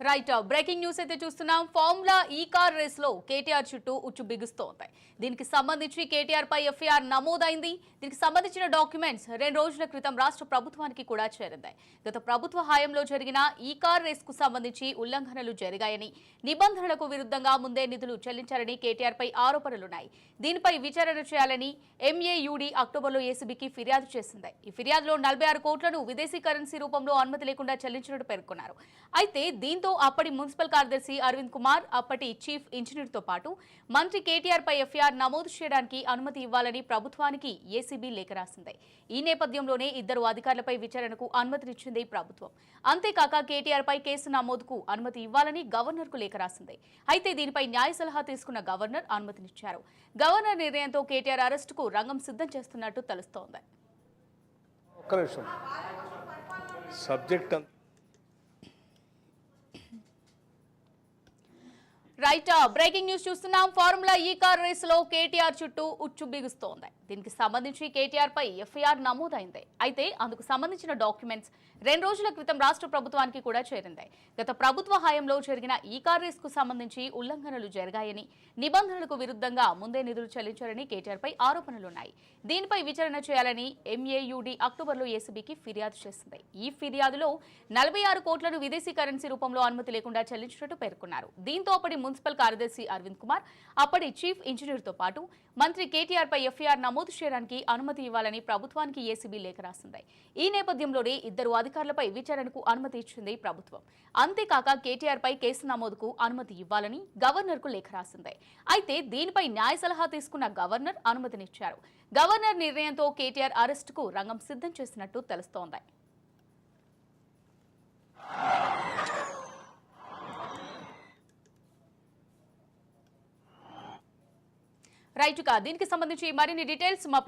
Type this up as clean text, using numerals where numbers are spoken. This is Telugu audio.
రైట్ బ్రేకింగ్ న్యూస్ అయితే చూస్తున్నాం. ఫార్ములా ఈ కార్ రేస్ లో కేటీఆర్ చుట్టూ ఉచ్చు బిగుస్తోంది. దీనికి సంబంధించి కేటీఆర్ పై ఎఫ్ఐఆర్ నమోదైంది. దీనికి సంబంధించిన డాక్యుమెంట్స్ 2 రోజుల క్రితం రాష్ట్ర ప్రభుత్వానికి కూడా చేరింది. గత ప్రభుత్వ హయాంలో జరిగిన ఈ కార్ రేస్ కు సంబంధించి ఉల్లంఘనలు జరిగాయని, నిబంధనలకు విరుద్ధంగా ముందే నిధులు చెల్లించారని కేటీఆర్ పై ఆరోపణలున్నాయి. దీనిపై విచారణ చేయాలని ఎంఏయుడి అక్టోబర్లో ఏసీబీకి ఫిర్యాదు చేసింది. ఈ ఫిర్యాదులో 46 కోట్లను విదేశీ కరెన్సీ రూపంలో అనుమతి లేకుండా చెల్లించినట్టు పేర్కొన్నారు. అయితే దీంతో అప్పటి మున్సిపల్ కార్యదర్శి అరవింద్ కుమార్, అప్పటి చీఫ్ ఇంజనీర్ తో పాటు మంత్రి కేటీఆర్ పై ఎఫ్ఐఆర్ నమోదు చేయడానికి అనుమతి ఇవ్వాలని ప్రభుత్వానికి ఏసీబీ లేఖ రాసింది. ఈ నేపథ్యంలోనే 2 అధికారులపై విచారణకు అనుమతినిచ్చింది ప్రభుత్వం. అంతేకాక కేటీఆర్ పై కేసు నమోదుకు అనుమతి ఇవ్వాలని గవర్నర్ కు లేఖ రాసింది. అయితే దీనిపై న్యాయ సలహా తీసుకున్న గవర్నర్ అనుమతినిచ్చారు. గవర్నర్ నిర్ణయంతో కేటీఆర్ అరెస్టుకు రంగం సిద్ధం చేస్తున్నట్టు తెలుస్తోంది. రైట్ బ్రేకింగ్ న్యూస్ చూస్తున్నాం. ఫార్ములా ఈ కార్ రేస్ లో కేటీఆర్ చుట్టూ ఉచ్చు బిగుస్తోంది. దీనికి సంబంధించి కేటీఆర్ పై ఎఫ్ఐఆర్ నమోదైంది. అయితే అందుకు సంబంధించిన డాక్యుమెంట్స్ 2 రోజుల క్రితం రాష్ట్ర ప్రభుత్వానికి కూడా చేరింది. గత ప్రభుత్వ హయాంలో జరిగిన ఈ కార్ రేస్ కు సంబంధించి ఉల్లంఘనలు జరిగాయని, నిబంధనలకు విరుద్ధంగా ముందే నిధులు చెల్లించారని కేటీఆర్ పై ఆరోపణలున్నాయి. దీనిపై విచారణ చేయాలని ఎంఏయుడి అక్టోబర్లో ఏసీబీకి ఫిర్యాదు చేసింది. ఈ ఫిర్యాదులో 46 కోట్లను విదేశీ కరెన్సీ రూపంలో అనుమతి లేకుండా చెల్లించినట్టు పేర్కొన్నారు. దీంతో అప్పటి మున్సిపల్ కార్యదర్శి అరవింద్ కుమార్, అప్పటి చీఫ్ ఇంజనీర్ తో పాటు మంత్రి కేటీఆర్ పై ఎఫ్ఐఆర్ నమోదు చేయడానికి అనుమతి ఇవ్వాలని ప్రభుత్వానికి ఏసీబీ లేఖ రాసింది. ఈ నేపథ్యంలోనే 2 అధికారులపై విచారణకు అనుమతి ఇచ్చింది ప్రభుత్వం. అంతేకాక కేటీఆర్ పై కేసు నమోదుకు అనుమతి ఇవ్వాలని గవర్నర్ కు లేఖ రాసింది. అయితే దీనిపై న్యాయ సలహా తీసుకున్న గవర్నర్ అనుమతినిచ్చారు. గవర్నర్ నిర్ణయంతో కేటీఆర్ అరెస్టుకు రంగం సిద్ధం చేసినట్టు తెలుస్తోంది. రైట్ గా దీనికి సంబంధించి మరిన్ని డీటెయిల్స్ మా